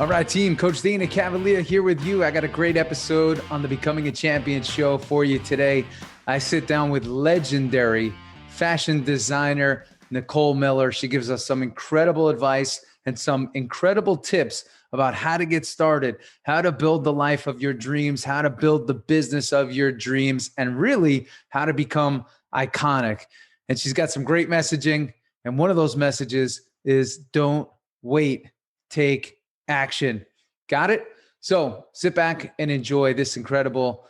right, team. Coach Dana Cavalea here with you. I got a great episode on the Becoming a Champion show for you today. I sit down with legendary fashion designer Nicole Miller. She gives us some incredible advice and some incredible tips about how to get started, how to build the life of your dreams, how to build the business of your dreams, and really how to become iconic. And she's got some great messaging. And one of those messages is don't wait, take action. Got it? So sit back and enjoy this incredible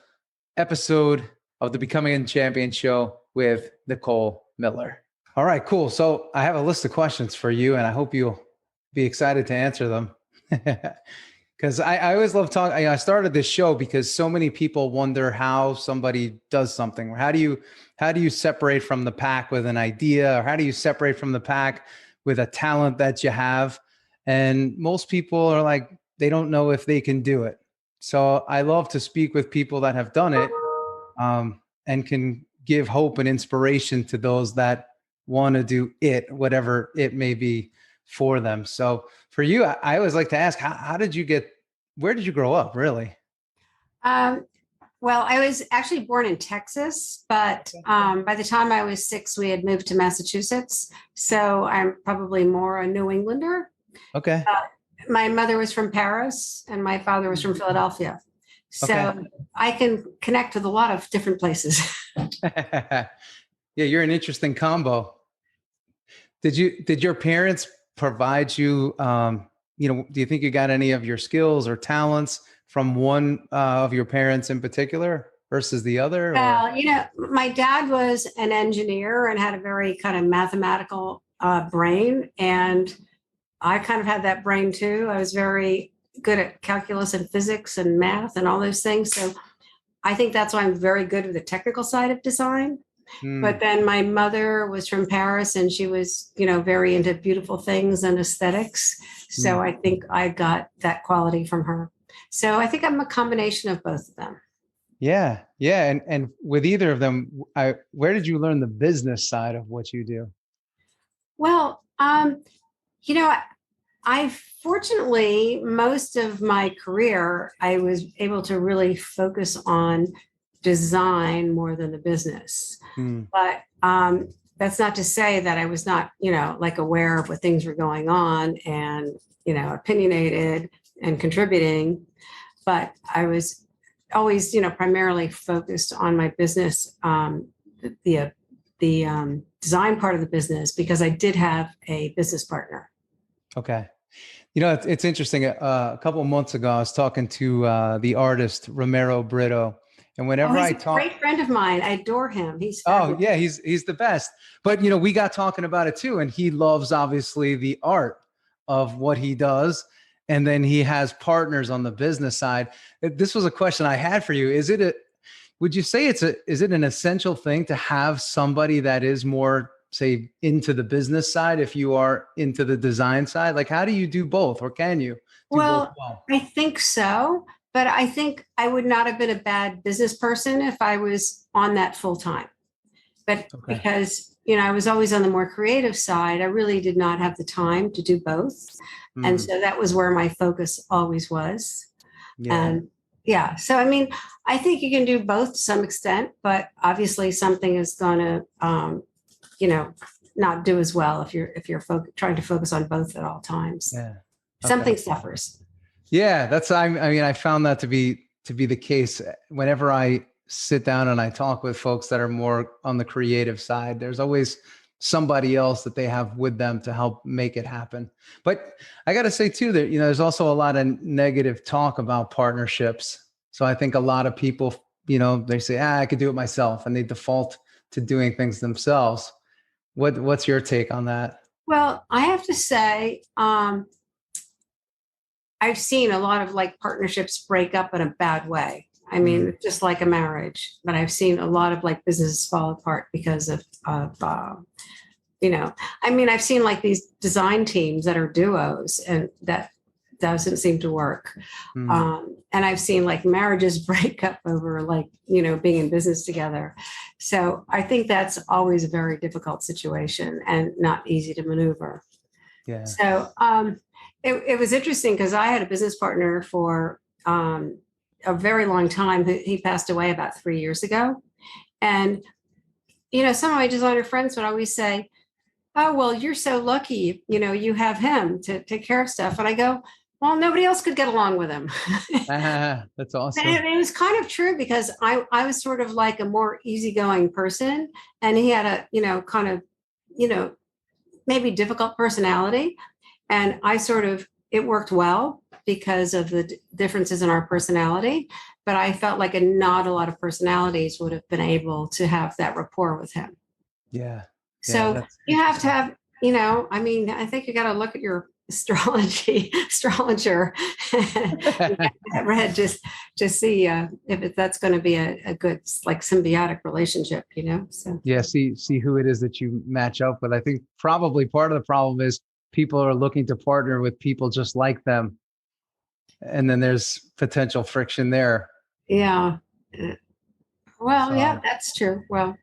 episode of the Becoming a Champion show with Nicole Miller. All right, cool. So I have a list of questions for you, and I hope you'll be excited to answer them. Because I always love talking. I started this show because so many people wonder how somebody does something. How do you separate from the pack with an idea, or how do you separate from the pack with a talent that you have? And most people are like, they don't know if they can do it. So I love to speak with people that have done it and can give hope and inspiration to those that want to do it, whatever it may be for them. So for you, I always like to ask, where did you grow up, really? Well, I was actually born in Texas, but by the time I was 6, we had moved to Massachusetts. So I'm probably more a New Englander. Okay. My mother was from Paris and my father was from Philadelphia. So I can connect with a lot of different places. Yeah, you're an interesting combo. Did your parents provide you, do you think you got any of your skills or talents from one of your parents in particular versus the other? Well, my dad was an engineer and had a very kind of mathematical brain. And I kind of had that brain too. I was very good at calculus and physics and math and all those things. So I think that's why I'm very good with the technical side of design. But then my mother was from Paris and she was, very into beautiful things and aesthetics. So I think I got that quality from her. So I think I'm a combination of both of them. Yeah. Yeah. And with either of them, where did you learn the business side of what you do? Well, I fortunately, most of my career, I was able to really focus on design more than the business. But that's not to say that I was not, aware of what things were going on and, opinionated and contributing. But I was always, primarily focused on my business, the design part of the business, because I did have a business partner. Okay. It's interesting. A couple of months ago, I was talking to the artist Romero Brito. And whenever he's a great friend of mine. I adore him. He's fabulous. Oh yeah, he's the best. But we got talking about it too, and he loves obviously the art of what he does, and then he has partners on the business side. This was a question I had for you. Would you say is it an essential thing to have somebody that is more, say, into the business side if you are into the design side? Like, how do you do both, or can you do both well? I think so. But I think I would not have been a bad business person if I was on that full time. But because, I was always on the more creative side, I really did not have the time to do both. And so that was where my focus always was. Yeah. And so, I think you can do both to some extent, but obviously something is going to, not do as well if you're trying to focus on both at all times. Yeah. Something suffers. Yeah, I found that to be the case whenever I sit down and I talk with folks that are more on the creative side. There's always somebody else that they have with them to help make it happen. But I got to say too that there's also a lot of negative talk about partnerships. So I think a lot of people, they say, I could do it myself, and they default to doing things themselves. What's your take on that? Well, I have to say, I've seen a lot of partnerships break up in a bad way. Just like a marriage, but I've seen a lot of businesses fall apart because of I've seen these design teams that are duos, and that doesn't seem to work. And I've seen marriages break up over being in business together. So I think that's always a very difficult situation and not easy to maneuver. Yeah. So, it was interesting because I had a business partner for a very long time. He passed away about 3 years ago. And, some of my designer friends would always say, oh, well, you're so lucky, you have him to take care of stuff. And I go, well, nobody else could get along with him. That's awesome. And it was kind of true because I was sort of like a more easygoing person, and he had a, kind of, maybe difficult personality. And it worked well because of the differences in our personality. But I felt like not a lot of personalities would have been able to have that rapport with him. Yeah. So you have to have, I think you got to look at your astrologer read just to see if that's going to be a good, like, symbiotic relationship, so. Yeah. See who it is that you match up with. I think probably part of the problem is people are looking to partner with people just like them. And then there's potential friction there. Yeah. Well, yeah, that's true. Well,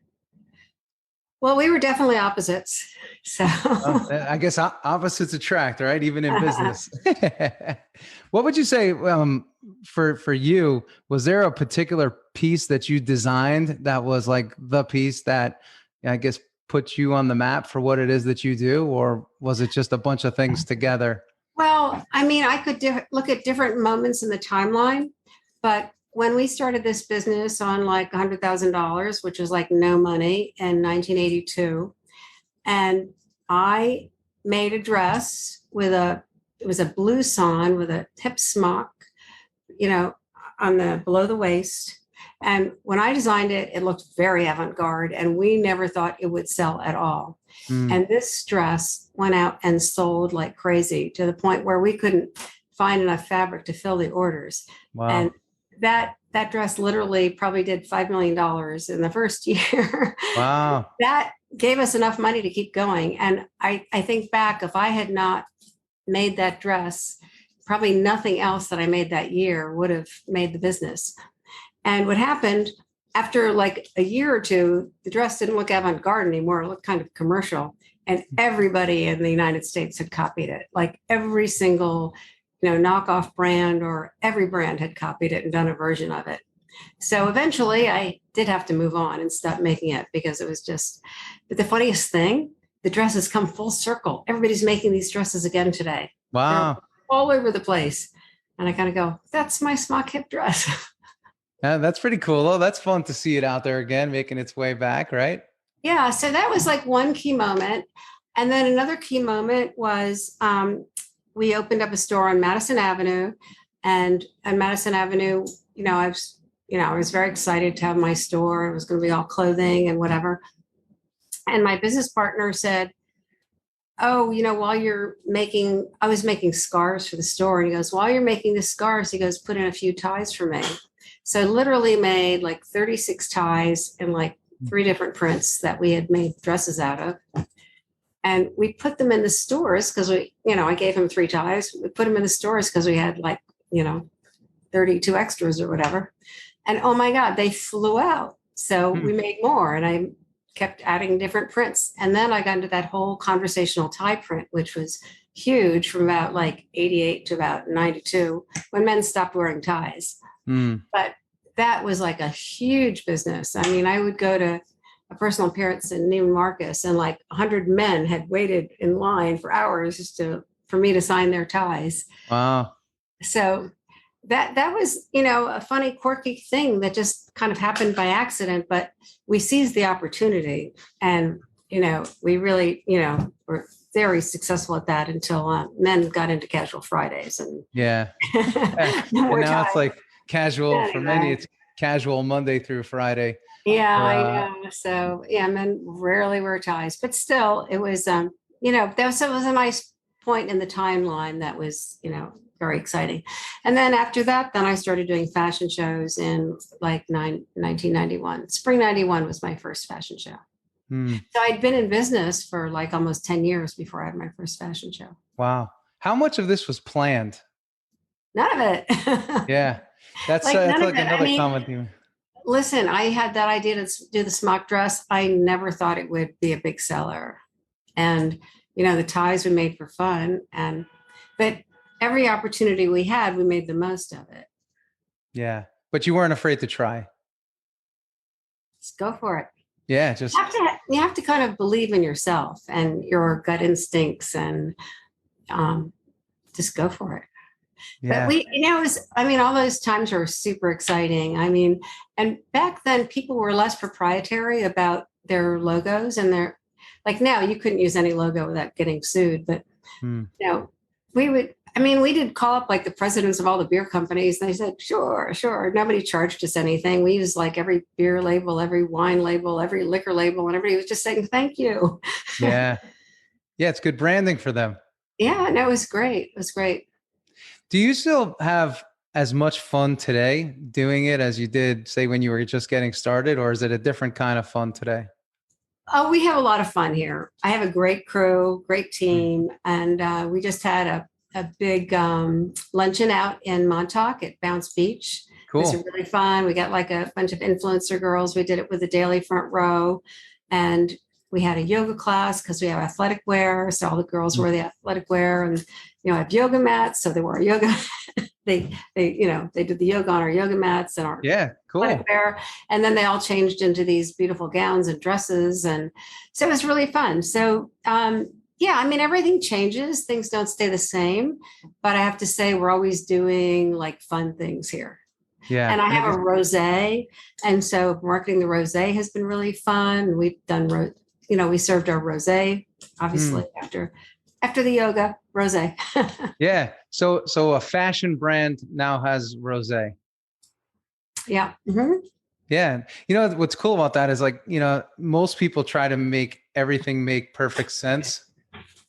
we were definitely opposites. So I guess opposites attract, right? Even in business. What would you say for you? Was there a particular piece that you designed that was like the piece that, I guess, put you on the map for what it is that you do? Or was it just a bunch of things together? Well, I could look at different moments in the timeline, but when we started this business on like $100,000, which was like no money in 1982, and I made a dress it was a blue swan with a hip smock, on the below the waist. And when I designed it, it looked very avant-garde, and we never thought it would sell at all. And this dress went out and sold like crazy to the point where we couldn't find enough fabric to fill the orders. Wow. And that dress literally probably did $5 million in the first year. Wow. That gave us enough money to keep going. And I think back, if I had not made that dress, probably nothing else that I made that year would have made the business. And what happened after like a year or two, the dress didn't look avant-garde anymore. It looked kind of commercial. And everybody in the United States had copied it. Like every single, knockoff brand or every brand had copied it and done a version of it. So eventually I did have to move on and stop making it because it was just, but the funniest thing, the dresses come full circle. Everybody's making these dresses again today. Wow. They're all over the place. And I kind of go, that's my smock hip dress. Yeah, that's pretty cool. Oh, that's fun to see it out there again, making its way back, right? Yeah. So that was like one key moment. And then another key moment was we opened up a store on Madison Avenue. And on Madison Avenue, I was very excited to have my store. It was going to be all clothing and whatever. And my business partner said, oh, I was making scarves for the store. And he goes, while you're making the scarves, he goes, put in a few ties for me. So I literally made like 36 ties in like 3 different prints that we had made dresses out of. And we put them in the stores because I gave him 3 ties. We put them in the stores because we had like, 32 extras or whatever. And oh my God, they flew out. So we made more, and I kept adding different prints. And then I got into that whole conversational tie print, which was huge from about like 88 to about 92 when men stopped wearing ties. But that was like a huge business. I would go to a personal appearance in Neiman Marcus, and like 100 men had waited in line for hours just for me to sign their ties. Wow. So that was, a funny, quirky thing that just kind of happened by accident, but we seized the opportunity, and, we really, were very successful at that until men got into casual Fridays. And yeah. And now it's like casual for many. It's casual Monday through Friday. Yeah, I know. So yeah, men rarely wear ties, but still it was, it was a nice point in the timeline that was, very exciting. And then after that, then I started doing fashion shows in like 1991. Spring 91 was my first fashion show. So I'd been in business for like almost 10 years before I had my first fashion show. Wow. How much of this was planned? None of it. Yeah. That's like another common theme. Listen, I had that idea to do the smock dress. I never thought it would be a big seller. And, the ties were made for fun. But every opportunity we had, we made the most of it. Yeah. But you weren't afraid to try. Just go for it. Yeah. Just, You have to kind of believe in yourself and your gut instincts, and um, just go for it. But yeah. all those times were super exciting. I mean, and back then people were less proprietary about their logos, and like now you couldn't use any logo without getting sued. But, Hmm. we did call up like the presidents of all the beer companies. And they said, sure, sure. Nobody charged us anything. We used like every beer label, every wine label, every liquor label, and everybody was just saying, thank you. Yeah. Yeah. It's good branding for them. Yeah, no, it was great. It was great. Do you still have as much fun today doing it as you did, say, when you were just getting started, or is it a different kind of fun today? Oh, we have a lot of fun here. I have a great crew, great Mm. team, and we just had a big luncheon out in Montauk at Bounce Beach. It was Cool. really fun. We got like a bunch of influencer girls. We did it with the Daily Front Row, and we had a yoga class because we have athletic wear. So all the girls Mm. wear the athletic wear, and I have yoga mats, so they wore yoga. they did the yoga on our yoga mats and our Yeah. Cool. wear, and then they all changed into these beautiful gowns and dresses, and so it was really fun. So yeah, I mean, everything changes, things don't stay the same, but I have to say we're always doing like fun things here. Yeah. And I And have a rosé, and so marketing the rosé has been really fun. We've done we served our rosé obviously after the yoga rosé. yeah. So a fashion brand now has rosé. Yeah. Mm-hmm. Yeah. What's cool about that is, like, most people try to make everything make perfect sense.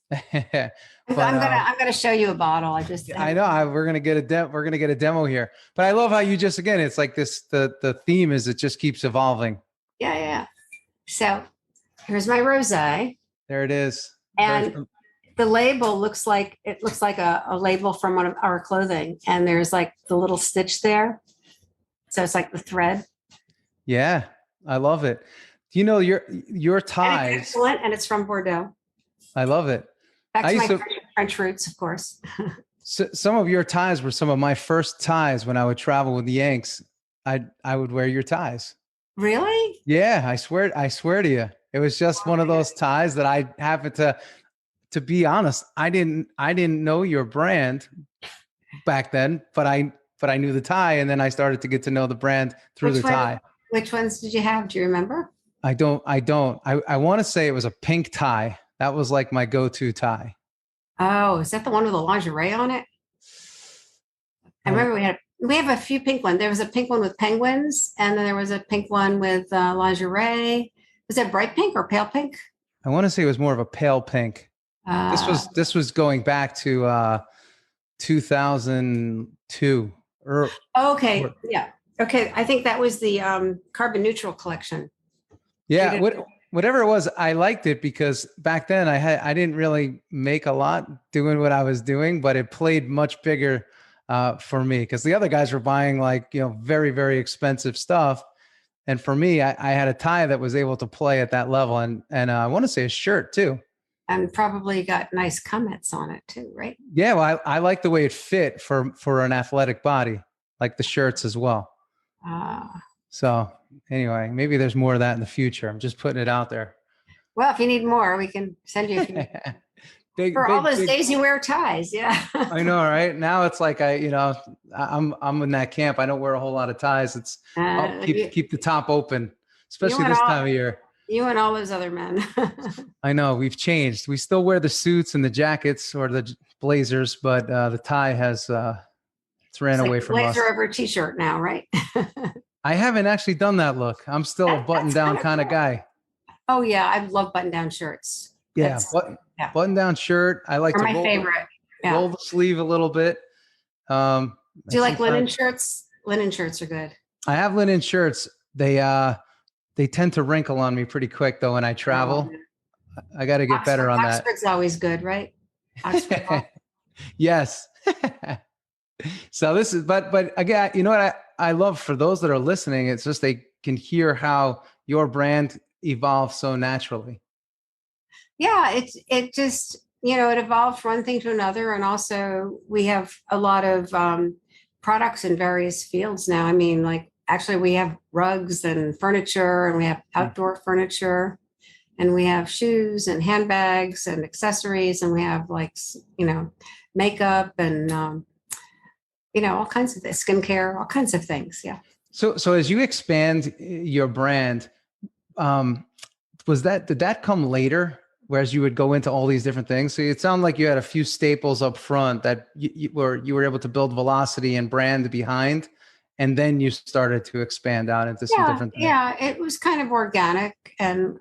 But I'm gonna show you a bottle. I know we're gonna get a demo here. But I love how you just, again, it's like this. The theme is it just keeps evolving. Yeah. So here's my rosé, There it is. and the label looks like a label from one of our clothing, and there's like the little stitch there, so it's like the thread. Yeah, I love it. Your ties. And it's excellent, and it's from Bordeaux. I love it. Back to my French roots, of course. So some of your ties were some of my first ties when I would travel with the Yanks. I would wear your ties. Really? Yeah, I swear to you. It was just one of those ties that I happened to be honest, I didn't know your brand back then, but I knew the tie, and then I started to get to know the brand through the tie. Which ones did you have? Do you remember? I don't. I want to say it was a pink tie. That was like my go-to tie. Oh, is that the one with the lingerie on it? I remember we have a few pink ones. There was a pink one with penguins, and then there was a pink one with lingerie. Was that bright pink or pale pink? I want to say it was more of a pale pink. This was going back to 2002. Okay, yeah. Okay, I think that was the carbon neutral collection. Yeah, whatever it was, I liked it because back then I didn't really make a lot doing what I was doing, but it played much bigger for me because the other guys were buying like very, very expensive stuff, and for me, I had a tie that was able to play at that level, and I want to say a shirt too. And probably got nice comments on it too, right? Yeah, well, I like the way it fit for an athletic body, like the shirts as well. So anyway, maybe there's more of that in the future. I'm just putting it out there. Well, if you need more, we can send you a few. For all those days you wear ties, yeah. I know, right? Now it's like I'm in that camp. I don't wear a whole lot of ties. It's keep the top open, especially this time of year. You and all those other men. I know we've changed. We still wear the suits and the jackets or the blazers, but the tie has it's ran away from us. Blazer over a t-shirt now, right? I haven't actually done that look. I'm still a button-down kind of guy. Oh yeah, I love button-down shirts. Yeah, button-down shirt. I like to roll the sleeve a little bit. Do you like linen shirts? Linen shirts are good. I have linen shirts. They tend to wrinkle on me pretty quick though when I travel. I got to get better on that. Oxford's always good, right? Yes. So this is, but again, you know what I love for those that are listening, it's just they can hear how your brand evolves so naturally. Yeah, it just it evolved from one thing to another. And also we have a lot of products in various fields now. I mean, like actually we have rugs and furniture, and we have outdoor furniture, and we have shoes and handbags and accessories, and we have like, makeup and, all kinds of things, skincare, all kinds of things. Yeah. So as you expand your brand, did that come later? Whereas you would go into all these different things. So it sounded like you had a few staples up front that you were able to build velocity and brand behind, and then you started to expand out into some different things. Yeah, it was kind of organic, and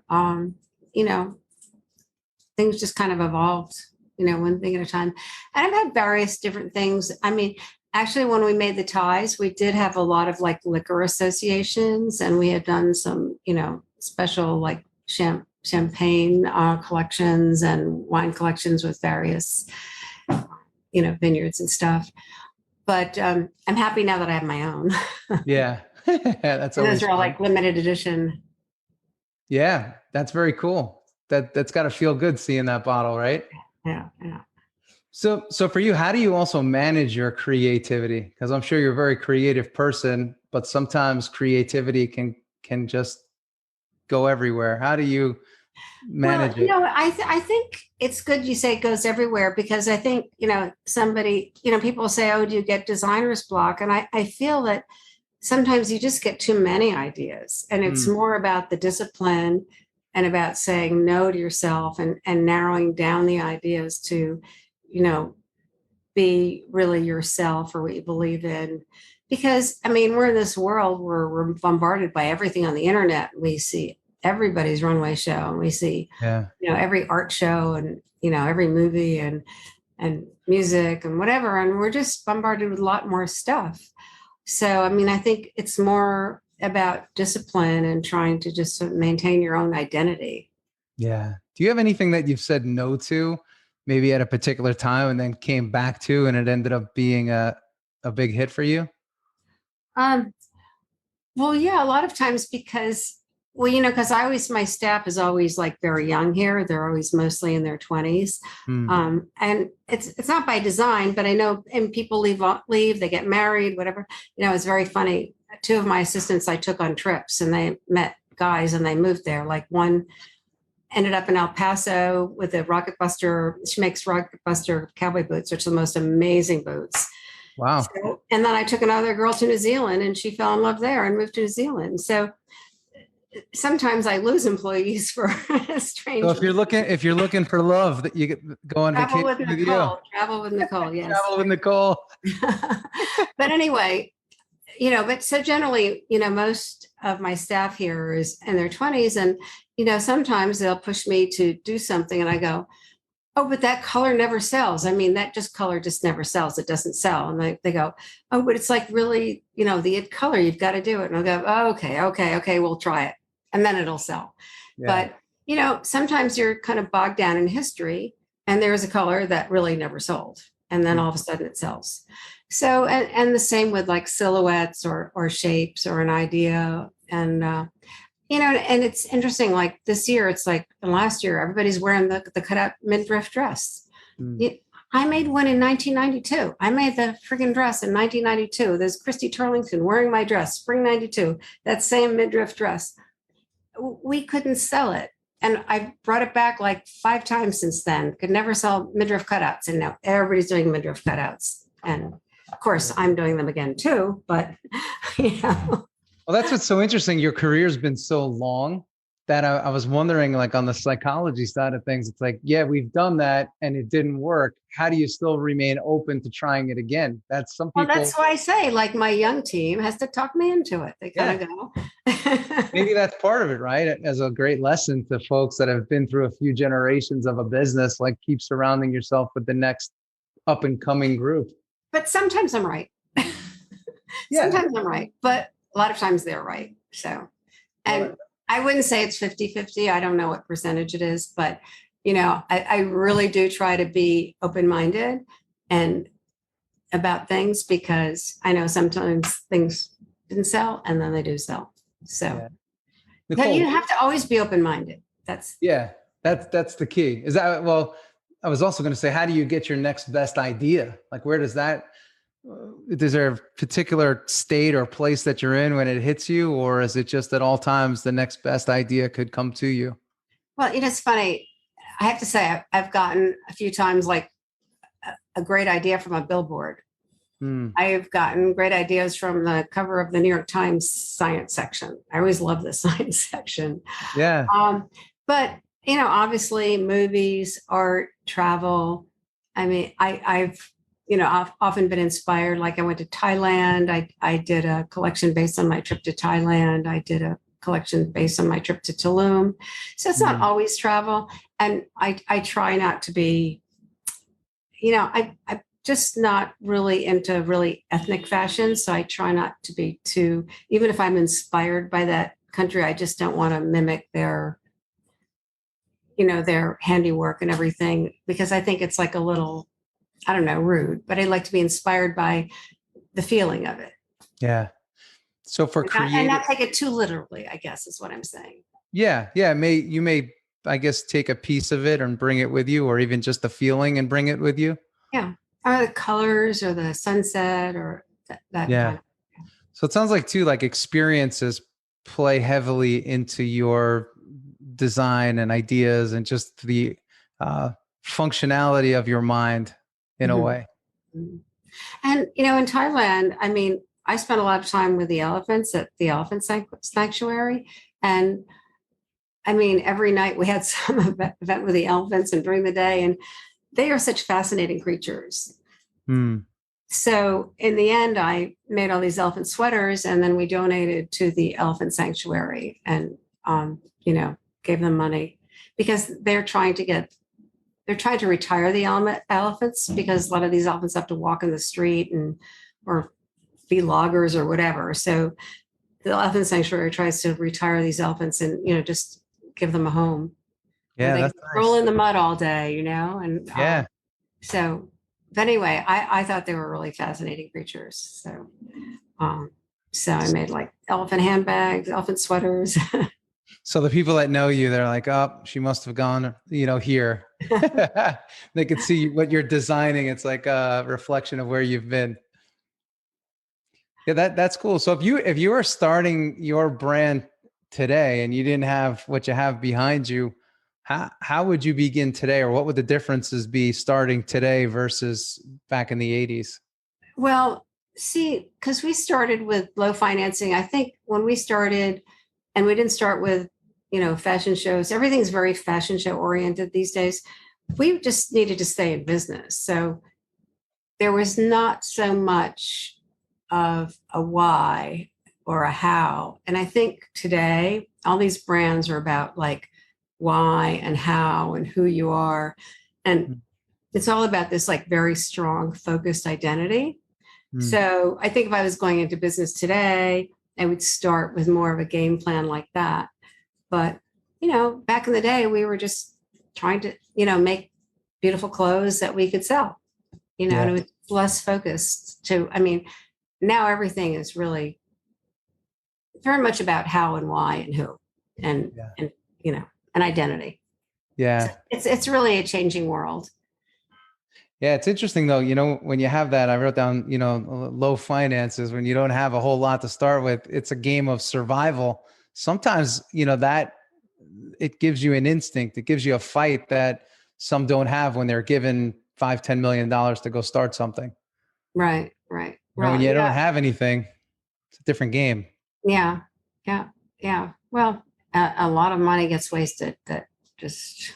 things just kind of evolved, one thing at a time. And I've had various different things. I mean, actually, when we made the ties, we did have a lot of like liquor associations, and we had done some, special like champagne collections and wine collections with various, vineyards and stuff. But I'm happy now that I have my own. Yeah, that's those are all fun. like limited edition. Yeah, that's very cool. That's got to feel good seeing that bottle, right? Yeah. So for you, how do you also manage your creativity? Because I'm sure you're a very creative person, but sometimes creativity can just go everywhere. How do you manage it? I think it's good you say it goes everywhere, because I think, somebody, people say, oh, do you get designer's block? And I feel that sometimes you just get too many ideas, and it's more about the discipline and about saying no to yourself and narrowing down the ideas to, be really yourself or what you believe in. Because, I mean, we're in this world where we're bombarded by everything on the internet. We see everybody's runway show, and we see, every art show, and, every movie and music and whatever. And we're just bombarded with a lot more stuff. So, I mean, I think it's more about discipline and trying to just sort of maintain your own identity. Yeah. Do you have anything that you've said no to, maybe at a particular time, and then came back to, and it ended up being a big hit for you? Well, yeah, a lot of times because, because my staff is always like very young here. They're always mostly in their 20s. And it's not by design, but I know, and people leave, they get married, whatever. It's very funny. Two of my assistants I took on trips, and they met guys and they moved there. Like one ended up in El Paso with a Rocket Buster. She makes Rocket Buster cowboy boots, which are the most amazing boots. Wow. So, and then I took another girl to New Zealand, and she fell in love there and moved to New Zealand. So sometimes I lose employees for strangers. So if you're looking for love, that you go on Travel vacation with Nicole. Travel with Nicole. Yes. Travel with Nicole. But anyway, but so generally, most of my staff here is in their 20s, and sometimes they'll push me to do something, and I go, oh, but that color never sells. I mean, that color just never sells. It doesn't sell. And they go, oh, but it's like really, the color, you've got to do it. And I'll go, oh, okay, we'll try it. And then it'll sell. Yeah. But, sometimes you're kind of bogged down in history, and there's a color that really never sold. And then all of a sudden it sells. So, and the same with like silhouettes or shapes or an idea. And, and it's interesting, like this year, it's like last year, everybody's wearing the cutout midriff dress. I made one in 1992. I made the friggin' dress in 1992. There's Christy Turlington wearing my dress, spring 92, that same midriff dress. We couldn't sell it. And I brought it back like 5 times since then. Could never sell midriff cutouts. And now everybody's doing midriff cutouts. And of course, I'm doing them again too, but Well, that's what's so interesting. Your career's been so long that I was wondering, like on the psychology side of things, it's like, yeah, we've done that and it didn't work. How do you still remain open to trying it again? That's some people. Well, that's why I say, like, my young team has to talk me into it. They kind of go. Maybe that's part of it, right? As a great lesson to folks that have been through a few generations of a business, like keep surrounding yourself with the next up and coming group. But sometimes I'm right. Sometimes I'm right, but a lot of times they're right. So, and I wouldn't say it's 50-50. I don't know what percentage it is, but I really do try to be open-minded and about things, because I know sometimes things didn't sell and then they do sell. So Nicole, you have to always be open-minded. That's the key. Is that, well, I was also going to say, how do you get your next best idea? Like, where does that, is there a particular state or place that you're in when it hits you? Or is it just at all times the next best idea could come to you? Well, it's funny. I have to say, I've gotten a few times like a great idea from a billboard. Hmm. I've gotten great ideas from the cover of the New York Times science section. I always love the science section. Yeah. But obviously, movies, art, travel. I mean, I've often been inspired. Like I went to Thailand. I did a collection based on my trip to Thailand. I did a collection based on my trip to Tulum. So it's not always travel. And I try not to be, I'm just not really into really ethnic fashion. So I try not to be too, even if I'm inspired by that country, I just don't want to mimic their handiwork and everything, because I think it's like a little, I don't know, rude, but I like to be inspired by the feeling of it. Yeah. So for creative, and not take it too literally, I guess is what I'm saying. yeah. Yeah. You may, I guess, take a piece of it and bring it with you, or even just the feeling and bring it with you. Yeah. Or the colors or the sunset or that Yeah. kind of. So it sounds like too, like experiences play heavily into your design and ideas and just the functionality of your mind in a way. Mm-hmm. And, in Thailand, I mean, I spent a lot of time with the elephants at the elephant sanctuary. And I mean, every night we had some event with the elephants and during the day, and they are such fascinating creatures. So in the end, I made all these elephant sweaters, and then we donated to the elephant sanctuary and, gave them money because they're trying to retire the elephants, because a lot of these elephants have to walk in the street or be loggers or whatever. So the elephant sanctuary tries to retire these elephants and, just give them a home. Yeah. They That's roll nice. in the mud all day, and Yeah. so, but anyway, I thought they were really fascinating creatures. So I made like elephant handbags, elephant sweaters. So the people that know you, they're like, oh, she must have gone, here. They could see what you're designing. It's like a reflection of where you've been. Yeah, that's cool. So if you are starting your brand today and you didn't have what you have behind you, how would you begin today, or what would the differences be starting today versus back in the 80s? Well, see, because we started with low financing. I think when we started, and we didn't start with, fashion shows, everything's very fashion show oriented these days. We just needed to stay in business. So there was not so much of a why or a how. And I think today, all these brands are about like why and how and who you are. And it's all about this like very strong, focused identity. So I think if I was going into business today, I would start with more of a game plan like that. But, back in the day, we were just trying to, make beautiful clothes that we could sell, and it was less focused now everything is really very much about how and why and who and an identity. Yeah. So it's really a changing world. Yeah, it's interesting though, when you have that, I wrote down, low finances, when you don't have a whole lot to start with, it's a game of survival. Sometimes, that it gives you an instinct, it gives you a fight that some don't have when they're given $5-10 million to go start something. Right. When you don't have anything, it's a different game. Yeah. Well, a lot of money gets wasted that just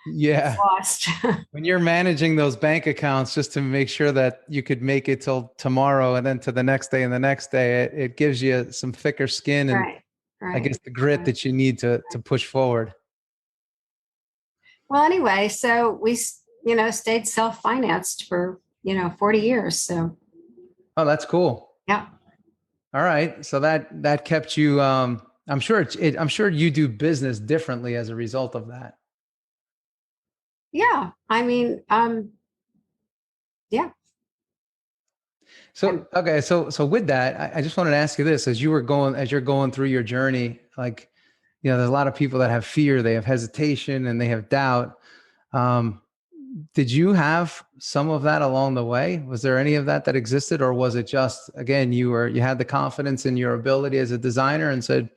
lost. When you're managing those bank accounts just to make sure that you could make it till tomorrow and then to the next day and the next day, it gives you some thicker skin and I guess the grit that you need to push forward. Well, anyway, so we, stayed self-financed for, 40 years. So. Oh, that's cool. Yeah. All right. So that kept you, I'm sure I'm sure you do business differently as a result of that. Yeah. I mean, yeah. So, okay. So with that, I just wanted to ask you this, as you're going through your journey, like, there's a lot of people that have fear, they have hesitation and they have doubt. Um, did you have some of that along the way? Was there any of that existed, or was it just, again, you had the confidence in your ability as a designer and said,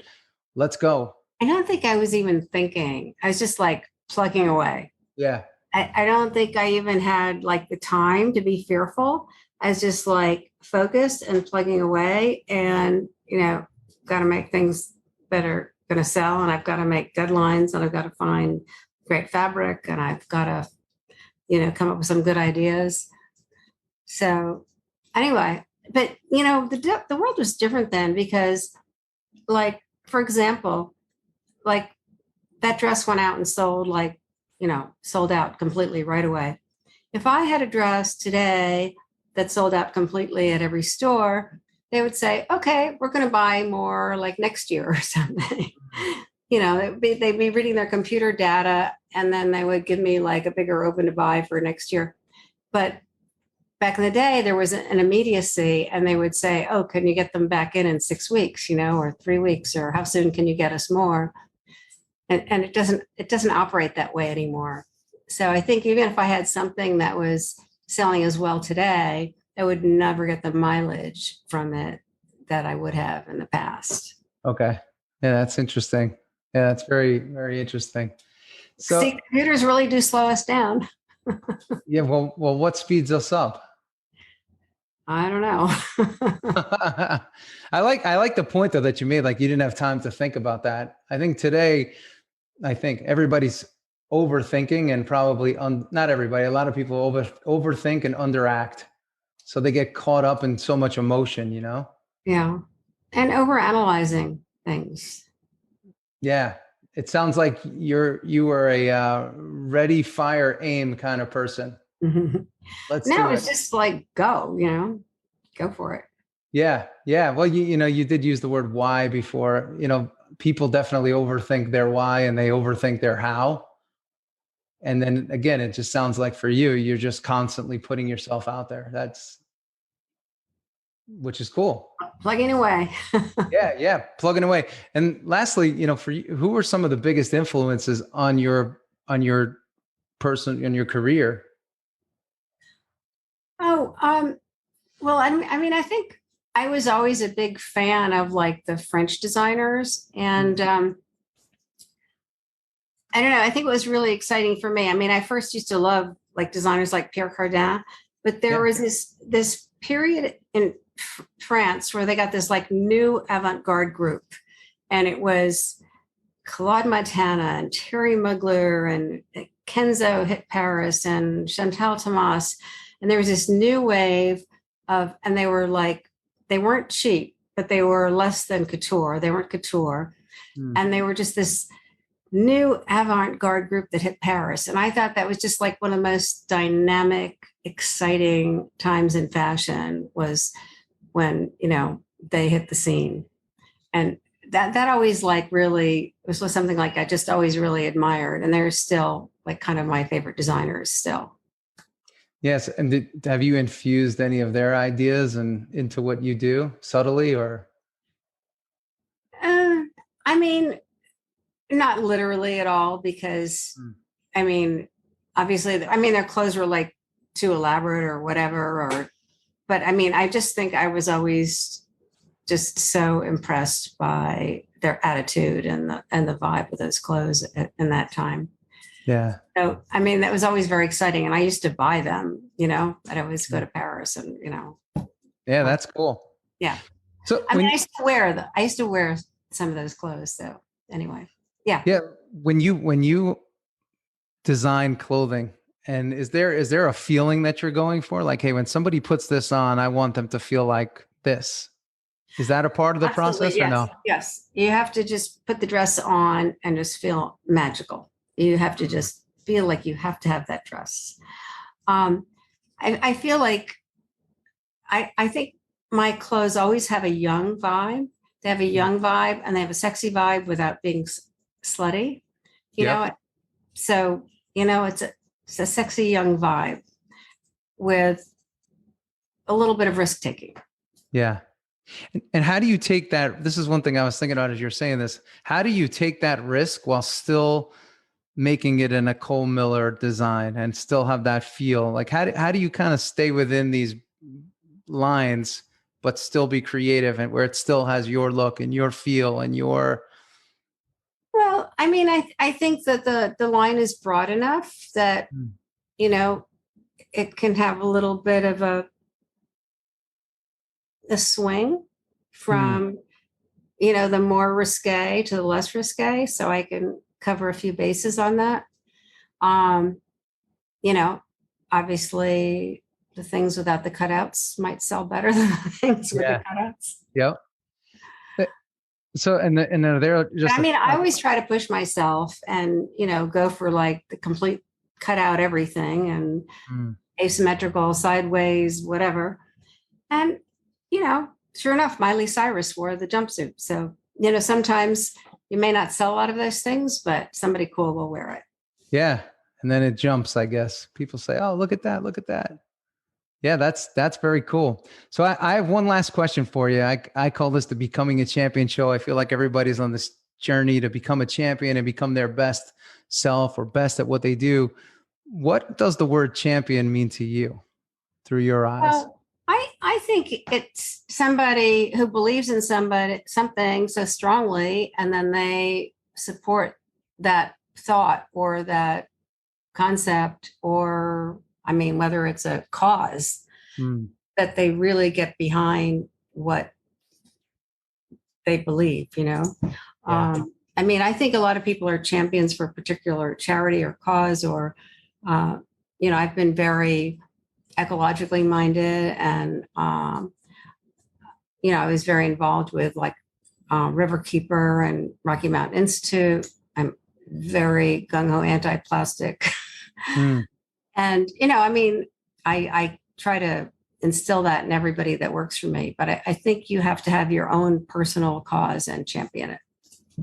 let's go? I don't think I was even thinking. I was just like plugging away. Yeah. I don't think I even had like the time to be fearful. I was just like focused and plugging away, and, got to make things that are going to sell, and I've got to make deadlines, and I've got to find great fabric, and I've got to, come up with some good ideas. So anyway, but the world was different then, because, like, for example, like that dress went out and sold, like, sold out completely right away. If I had a dress today that sold out completely at every store, they would say, okay, we're going to buy more like next year or something. They'd be reading their computer data, and then they would give me like a bigger open to buy for next year. But back in the day, there was an immediacy, and they would say, oh, can you get them back in 6 weeks, or 3 weeks, or how soon can you get us more? And it doesn't operate that way anymore. So I think even if I had something that was selling as well today, I would never get the mileage from it that I would have in the past. Okay. Yeah, that's interesting. Yeah, that's very, very interesting. So, see, computers really do slow us down. Yeah. Well, what speeds us up? I don't know. I like the point though that you made. Like, you didn't have time to think about that. I think today, everybody's overthinking, and probably not everybody. A lot of people overthink and underact, so they get caught up in so much emotion. Yeah, and overanalyzing things. Yeah, it sounds like you were a ready, fire, aim kind of person. Let's do it. It's just like go for it. Yeah. Yeah. Well, you did use the word why before. People definitely overthink their why, and they overthink their how. And then again, it just sounds like for you, you're just constantly putting yourself out there. Which is cool. Plugging away. Yeah. Yeah. Plugging away. And lastly, for you, who were some of the biggest influences on your person, in your career? Oh, well, I think I was always a big fan of like the French designers. And I don't know, I think it was really exciting for me. I first used to love like designers like Pierre Cardin, but there was this period in France where they got this like new avant-garde group. And it was Claude Montana and Thierry Mugler and Kenzo hit Paris and Chantal Thomas. And there was this new wave and they were like, they weren't cheap, but they were less than couture. They weren't couture. And they were just this new avant-garde group that hit Paris. And I thought that was just like one of the most dynamic, exciting times in fashion, was when, they hit the scene. And that always like really was something like I just always really admired. And they're still like kind of my favorite designers still. Yes. And have you infused any of their ideas into what you do subtly, or? Not literally at all, because obviously, their clothes were like too elaborate or whatever, but I just think I was always just so impressed by their attitude and the vibe of those clothes in that time. Yeah. So, that was always very exciting. And I used to buy them, I'd always go to Paris and, Yeah, that's cool. Yeah. So I used to wear some of those clothes. So anyway, yeah. Yeah. When you design clothing, and is there a feeling that you're going for? Like, hey, when somebody puts this on, I want them to feel like this. Is that a part of the process, or no? Yes. You have to just put the dress on and just feel magical. You have to just feel like you have to have that dress. I feel like I think my clothes always have a young vibe. They have a young vibe, and they have a sexy vibe without being slutty. You know, so it's a sexy young vibe with a little bit of risk taking. Yeah. And how do you take that? This is one thing I was thinking about as you're saying this. How do you take that risk while still making it a Nicole Miller design and still have that feel? Like how do you kind of stay within these lines, but still be creative and where it still has your look and your feel and your. Well, I mean, I think that the line is broad enough that, you know, it can have a little bit of a swing from, you know, the more risque to the less risque. So I can cover a few bases on that. You know, obviously the things without the cutouts might sell better than the things with the cutouts. Yep. So, and they're just, I mean, I always try to push myself and, you know, go for like the complete cut out everything and asymmetrical, sideways, whatever. And, you know, sure enough, Miley Cyrus wore the jumpsuit. So, you know, sometimes you may not sell a lot of those things, but somebody cool will wear it. Yeah. And then it jumps, I guess. People say, oh, look at that. Look at that. Yeah, that's very cool. So I have one last question for you. I call this the Becoming a Champion show. I feel like everybody's on this journey to become a champion and become their best self or best at what they do. What does the word champion mean to you through your eyes? Well, I think it's somebody who believes in something so strongly, and then they support that thought or that concept, or I mean, whether it's a cause that they really get behind what they believe, you know. Yeah. I mean, I think a lot of people are champions for a particular charity or cause, or, you know, I've been very ecologically minded, and, you know, I was very involved with like Riverkeeper and Rocky Mountain Institute. I'm very gung-ho anti-plastic. And, you know, I mean, I try to instill that in everybody that works for me, but I think you have to have your own personal cause and champion it.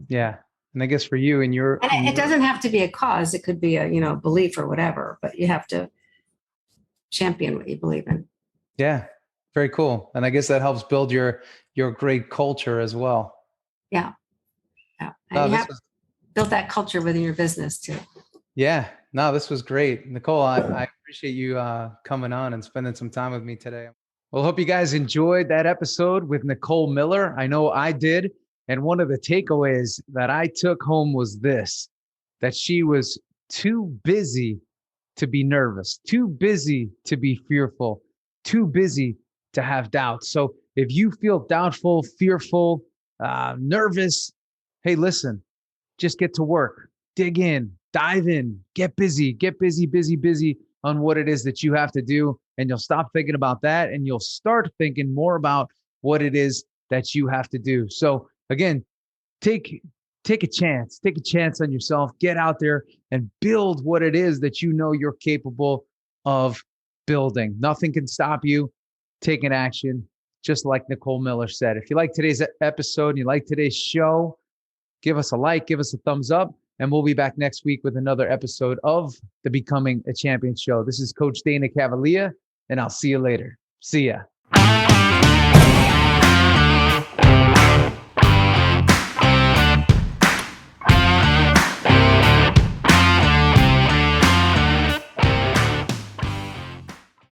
Yeah. And I guess for you and it doesn't have to be a cause. It could be a, you know, belief or whatever, but you have to champion what you believe in. Yeah. Very cool. And I guess that helps build your great culture as well. Yeah. Yeah. And you have to build that culture within your business too. Yeah. No, this was great. Nicole, I appreciate you coming on and spending some time with me today. Well, hope you guys enjoyed that episode with Nicole Miller. I know I did. And one of the takeaways that I took home was this, that she was too busy to be nervous, too busy to be fearful, too busy to have doubts. So if you feel doubtful, fearful, nervous, hey, listen, just get to work, dig in, dive in, get busy on what it is that you have to do. And you'll stop thinking about that and you'll start thinking more about what it is that you have to do. So again, take a chance on yourself, get out there and build what it is that you know you're capable of building. Nothing can stop you taking action, just like Nicole Miller said. If you like today's episode and you like today's show, give us a like, give us a thumbs up, and we'll be back next week with another episode of the Becoming a Champion show. This is Coach Dana Cavalea, and I'll see you later. See ya.